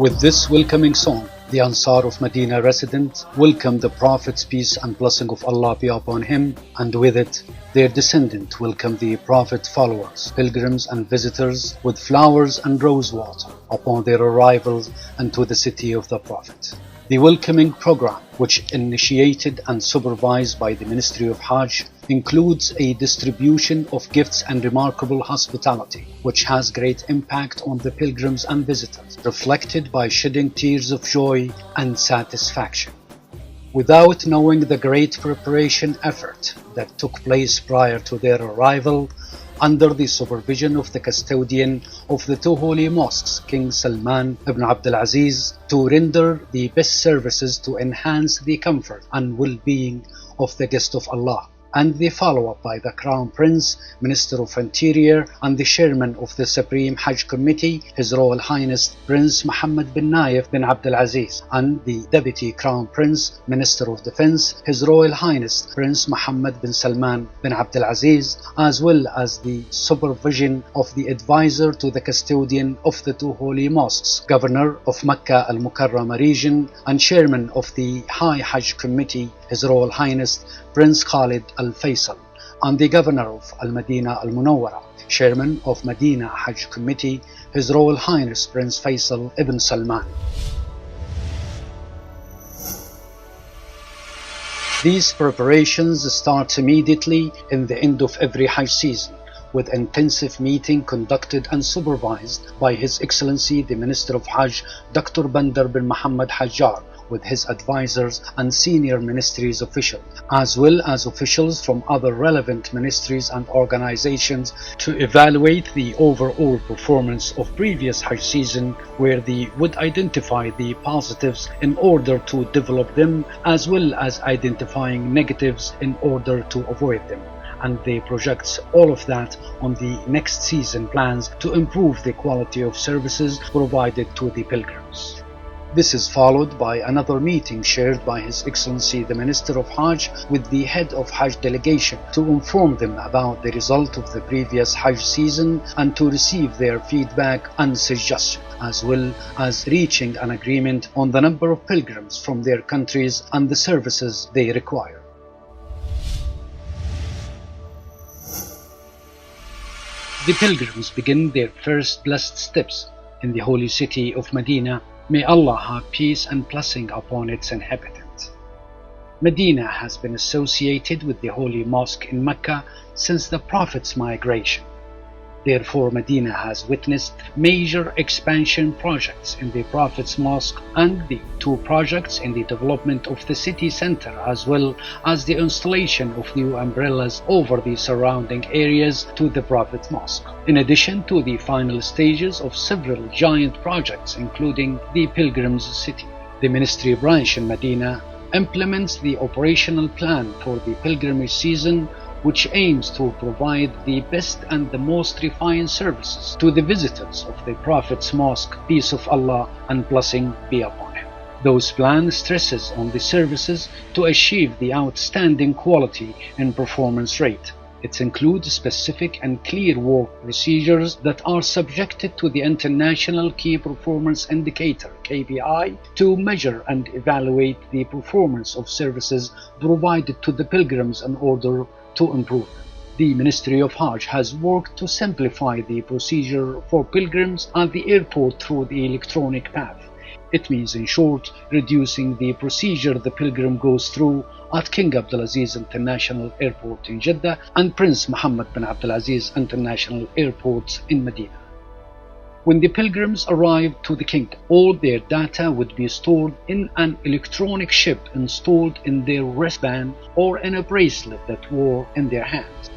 With this welcoming song, the Ansar of Medina residents welcome the Prophet's peace and blessing of Allah be upon him, and with it, their descendant welcome the Prophet followers, pilgrims and visitors with flowers and rose water upon their arrival into the city of the Prophet. The welcoming program, which initiated and supervised by the Ministry of Hajj, includes a distribution of gifts and remarkable hospitality, which has great impact on the pilgrims and visitors, reflected by shedding tears of joy and satisfaction. Without knowing the great preparation effort that took place prior to their arrival, under the supervision of the custodian of the two holy mosques, King Salman ibn Abdul Aziz, to render the best services to enhance the comfort and well-being of the guest of Allah, and the follow-up by the Crown Prince, Minister of Interior, and the Chairman of the Supreme Hajj Committee, His Royal Highness Prince Mohammed bin Nayef bin Abdul Aziz, and the Deputy Crown Prince, Minister of Defense, His Royal Highness Prince Mohammed bin Salman bin Abdul Aziz, as well as the supervision of the advisor to the custodian of the two holy mosques, Governor of Mecca al-Mukarramah region, and Chairman of the High Hajj Committee, His Royal Highness Prince Khalid Al-Faisal, and the Governor of Al-Madinah Al-Munawwara, Chairman of Medina Hajj Committee, His Royal Highness Prince Faisal ibn Salman. These preparations start immediately in the end of every Hajj season, with intensive meeting conducted and supervised by His Excellency the Minister of Hajj, Dr. Bandar bin Muhammad Hajjar, with his advisors and senior ministries officials, as well as officials from other relevant ministries and organizations, to evaluate the overall performance of previous Hajj season, where they would identify the positives in order to develop them, as well as identifying negatives in order to avoid them. And they project all of that on the next season plans to improve the quality of services provided to the pilgrims. This is followed by another meeting chaired by His Excellency the Minister of Hajj with the head of Hajj delegation to inform them about the result of the previous Hajj season and to receive their feedback and suggestions, as well as reaching an agreement on the number of pilgrims from their countries and the services they require. The pilgrims begin their first blessed steps in the holy city of Medina. May Allah have peace and blessing upon its inhabitants. Medina has been associated with the holy mosque in Mecca since the Prophet's migration. Therefore, Medina has witnessed major expansion projects in the Prophet's mosque and the two projects in the development of the city center, as well as the installation of new umbrellas over the surrounding areas to the Prophet's mosque, in addition to the final stages of several giant projects including the Pilgrims City. The Ministry branch in Medina implements the operational plan for the pilgrimage season, which aims to provide the best and the most refined services to the visitors of the Prophet's mosque, peace of Allah and blessing be upon him. Those plans stresses on the services to achieve the outstanding quality and performance rate. It includes specific and clear work procedures that are subjected to the International Key Performance Indicator (KPI) to measure and evaluate the performance of services provided to the pilgrims in order to improve them. The Ministry of Hajj has worked to simplify the procedure for pilgrims at the airport through the electronic path. It means, in short, reducing the procedure the pilgrim goes through at King Abdulaziz International Airport in Jeddah and Prince Mohammed bin Abdulaziz International Airports in Medina. When the pilgrims arrive to the kingdom, all their data would be stored in an electronic chip installed in their wristband or in a bracelet that wore in their hands.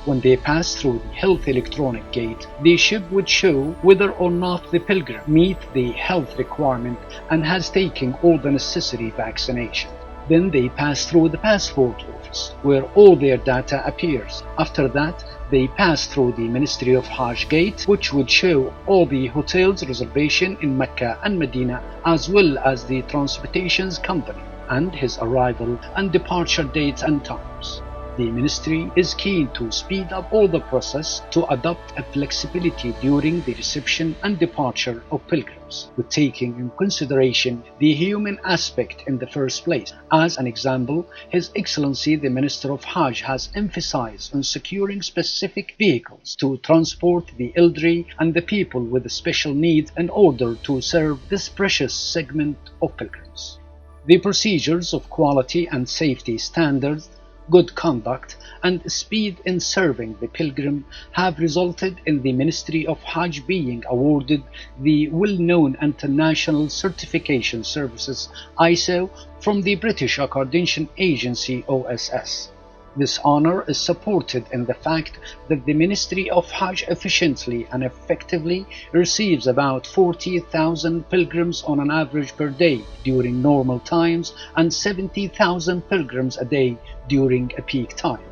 When they pass through the health electronic gate, the chip would show whether or not the pilgrim meets the health requirement and has taken all the necessary vaccinations. Then they pass through the passport office, where all their data appears. After that, they pass through the Ministry of Hajj gate, which would show all the hotels reservation in Mecca and Medina, as well as the transportation's company and his arrival and departure dates and times. The Ministry is keen to speed up all the process to adopt a flexibility during the reception and departure of pilgrims, with taking in consideration the human aspect in the first place. As an example, His Excellency the Minister of Hajj has emphasized on securing specific vehicles to transport the elderly and the people with special needs in order to serve this precious segment of pilgrims. The procedures of quality and safety standards, good conduct, and speed in serving the pilgrim have resulted in the Ministry of Hajj being awarded the well-known international certification services ISO from the British Accreditation Agency OSS. This honor is supported in the fact that the Ministry of Hajj efficiently and effectively receives about 40,000 pilgrims on an average per day during normal times and 70,000 pilgrims a day during a peak time,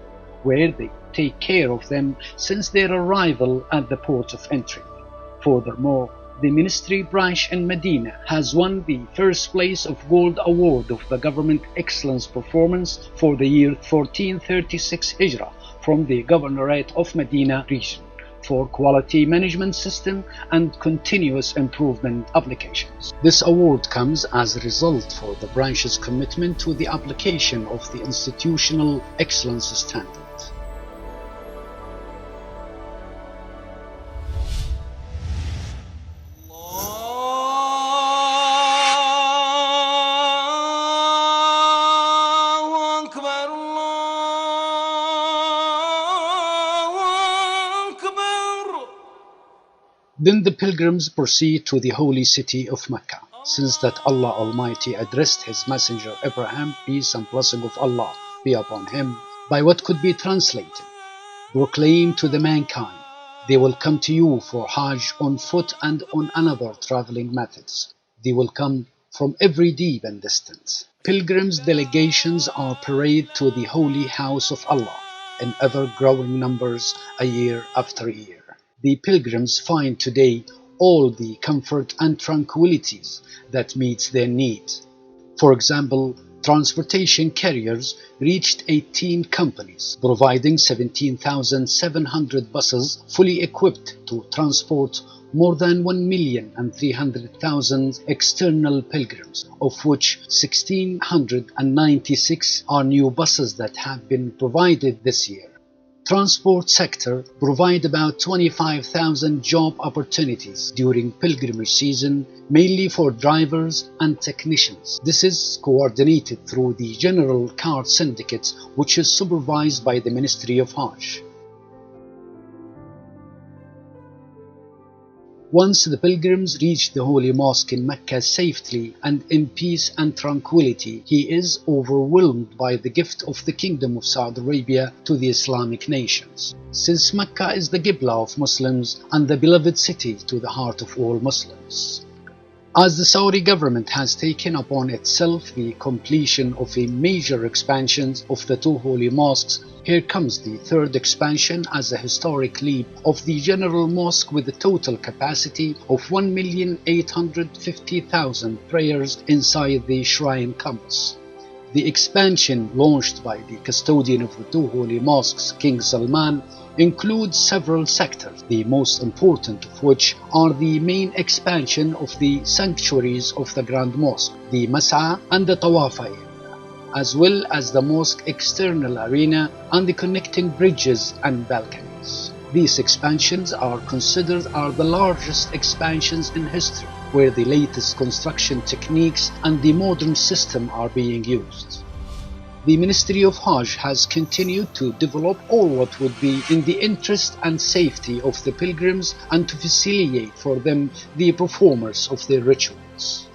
where they take care of them since their arrival at the port of entry. Furthermore, the Ministry branch in Medina has won the first place of Gold Award of the Government Excellence Performance for the year 1436 Hijrah from the Governorate of Medina region for Quality Management System and Continuous Improvement Applications. This award comes as a result for the branch's commitment to the application of the Institutional Excellence Standard. Then the pilgrims proceed to the holy city of Mecca, since that Allah Almighty addressed His Messenger Abraham, peace and blessing of Allah be upon him, by what could be translated: proclaim to the mankind, they will come to you for Hajj on foot and on another traveling methods. They will come from every deep and distance. Pilgrims' delegations are paraded to the holy house of Allah in ever-growing numbers a year after year. The pilgrims find today all the comfort and tranquilities that meets their needs. For example, transportation carriers reached 18 companies, providing 17,700 buses fully equipped to transport more than 1,300,000 external pilgrims, of which 1,696 are new buses that have been provided this year. Transport sector provide about 25,000 job opportunities during pilgrimage season, mainly for drivers and technicians. This is coordinated through the General Car Syndicate, which is supervised by the Ministry of Hajj. Once the pilgrims reach the holy mosque in Mecca safely and in peace and tranquility, he is overwhelmed by the gift of the Kingdom of Saudi Arabia to the Islamic nations, since Mecca is the Qibla of Muslims and the beloved city to the heart of all Muslims. As the Saudi government has taken upon itself the completion of a major expansion of the two holy mosques, here comes the third expansion as a historic leap of the General Mosque with a total capacity of 1,850,000 prayers inside the shrine campus. The expansion launched by the custodian of the two holy mosques, King Salman, includes several sectors, the most important of which are the main expansion of the sanctuaries of the Grand Mosque, the Mas'a and the Tawaf area, as well as the mosque external arena and the connecting bridges and balconies. These expansions are considered the largest expansions in history, where the latest construction techniques and the modern system are being used. The Ministry of Hajj has continued to develop all what would be in the interest and safety of the pilgrims and to facilitate for them the performance of their rituals.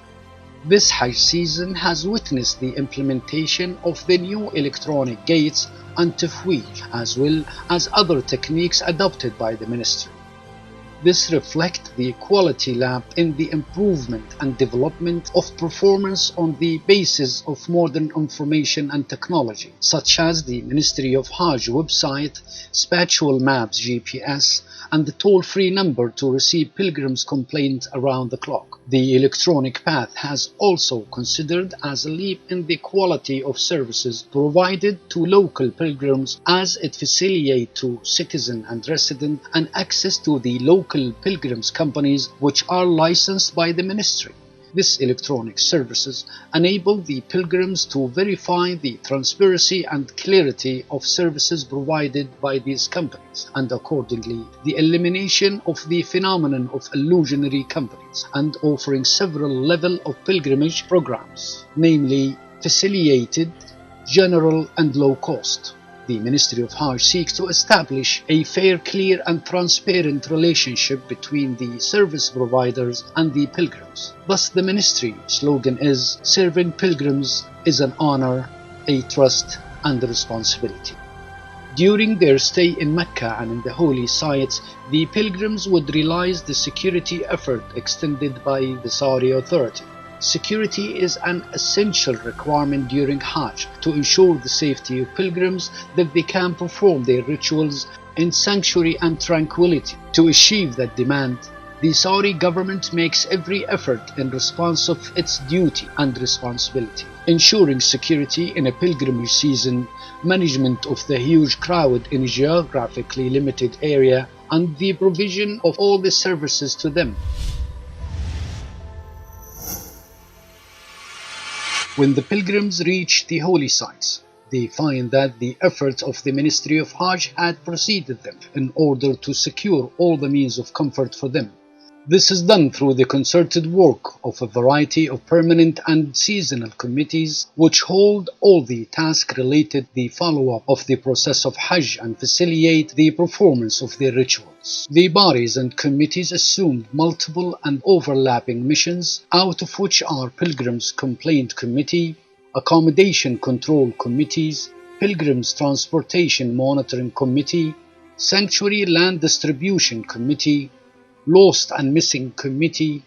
This Hajj season has witnessed the implementation of the new electronic gates and tafweej, as well as other techniques adopted by the ministry. This reflects the quality lab in the improvement and development of performance on the basis of modern information and technology, such as the Ministry of Hajj website, spatial maps GPS, and the toll-free number to receive pilgrims' complaints around the clock. The electronic path has also considered as a leap in the quality of services provided to local pilgrims, as it facilitates to citizen and resident an access to the local pilgrims companies which are licensed by the ministry. This electronic services enable the pilgrims to verify the transparency and clarity of services provided by these companies, and accordingly the elimination of the phenomenon of illusionary companies, and offering several levels of pilgrimage programs, namely facilitated, general and low cost. The Ministry of Hajj seeks to establish a fair, clear and transparent relationship between the service providers and the pilgrims. Thus the ministry slogan is "Serving pilgrims is an honor, a trust and a responsibility." During their stay in Mecca and in the holy sites, the pilgrims would realize the security effort extended by the Saudi authority. Security is an essential requirement during Hajj to ensure the safety of pilgrims, that they can perform their rituals in sanctuary and tranquility. To achieve that demand, the Saudi government makes every effort in response of its duty and responsibility, ensuring security in a pilgrimage season, management of the huge crowd in a geographically limited area, and the provision of all the services to them. When the pilgrims reach the holy sites, they find that the efforts of the Ministry of Hajj had preceded them in order to secure all the means of comfort for them. This is done through the concerted work of a variety of permanent and seasonal committees which hold all the tasks related to the follow-up of the process of Hajj and facilitate the performance of their rituals. The bodies and committees assumed multiple and overlapping missions, out of which are Pilgrims Complaint Committee, Accommodation Control Committees, Pilgrims Transportation Monitoring Committee, Sanctuary Land Distribution Committee, Lost and Missing Committee,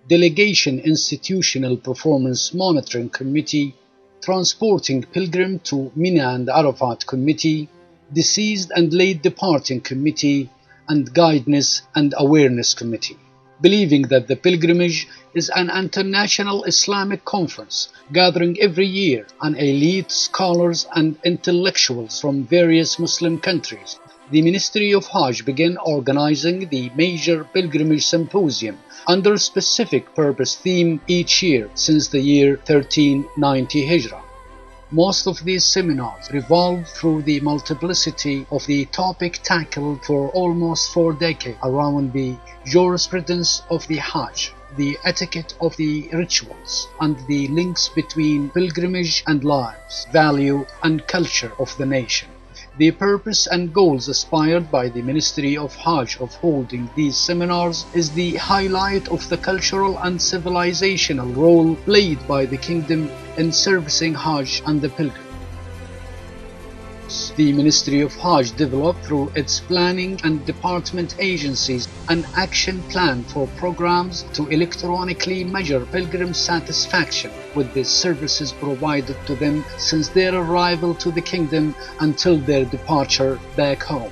Delegation Institutional Performance Monitoring Committee, Transporting Pilgrim to Mina and Arafat Committee, Deceased and Late Departing Committee, and Guidance and Awareness Committee. Believing that the pilgrimage is an international Islamic conference gathering every year an elite scholars and intellectuals from various Muslim countries, the Ministry of Hajj began organizing the major pilgrimage symposium under a specific purpose theme each year since the year 1390 Hijrah. Most of these seminars revolved through the multiplicity of the topic tackled for almost 4 decades around the jurisprudence of the Hajj, the etiquette of the rituals, and the links between pilgrimage and lives, value and culture of the nation. The purpose and goals aspired by the Ministry of Hajj of holding these seminars is the highlight of the cultural and civilizational role played by the kingdom in servicing Hajj and the pilgrim. The Ministry of Hajj developed through its planning and department agencies an action plan for programs to electronically measure pilgrim satisfaction with the services provided to them since their arrival to the kingdom until their departure back home.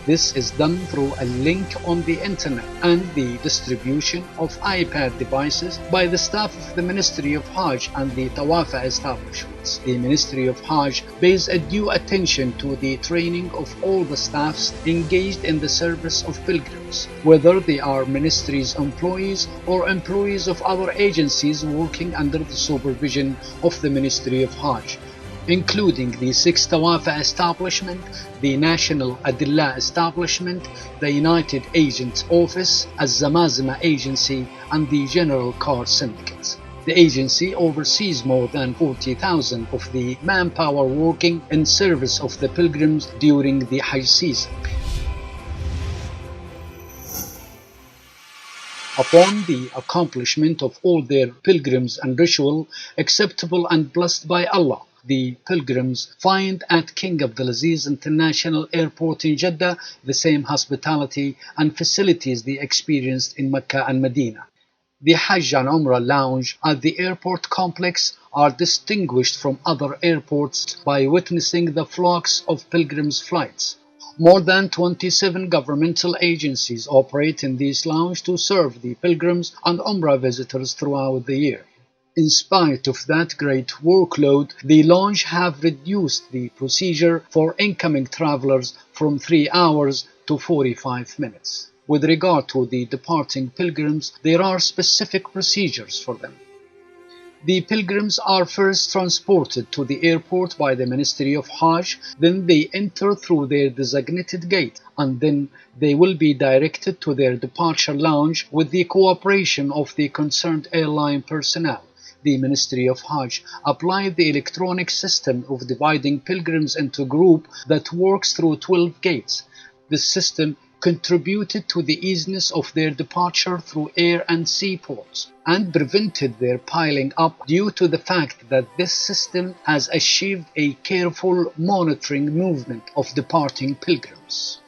This is done through a link on the internet and the distribution of iPad devices by the staff of the Ministry of Hajj and the Tawafa establishments. The Ministry of Hajj pays a due attention to the training of all the staffs engaged in the service of pilgrims, whether they are ministry's employees or employees of other agencies working under the supervision of the Ministry of Hajj, including the 6 Tawafa establishment, the National Adillah establishment, the United Agents Office, Az-Zamazima Agency, and the General Car Syndicates. The agency oversees more than 40,000 of the manpower working in service of the pilgrims during the Hajj season. Upon the accomplishment of all their pilgrims and ritual acceptable and blessed by Allah, the pilgrims find at King Abdulaziz International Airport in Jeddah the same hospitality and facilities they experienced in Mecca and Medina. The Hajj and Umrah lounge at the airport complex are distinguished from other airports by witnessing the flocks of pilgrims' flights. More than 27 governmental agencies operate in this lounge to serve the pilgrims and Umrah visitors throughout the year. In spite of that great workload, the lounge have reduced the procedure for incoming travelers from 3 hours to 45 minutes. With regard to the departing pilgrims, there are specific procedures for them. The pilgrims are first transported to the airport by the Ministry of Hajj, then they enter through their designated gate, and then they will be directed to their departure lounge with the cooperation of the concerned airline personnel. The Ministry of Hajj applied the electronic system of dividing pilgrims into groups that works through 12 gates. This system contributed to the easiness of their departure through air and sea ports and prevented their piling up due to the fact that this system has achieved a careful monitoring movement of departing pilgrims.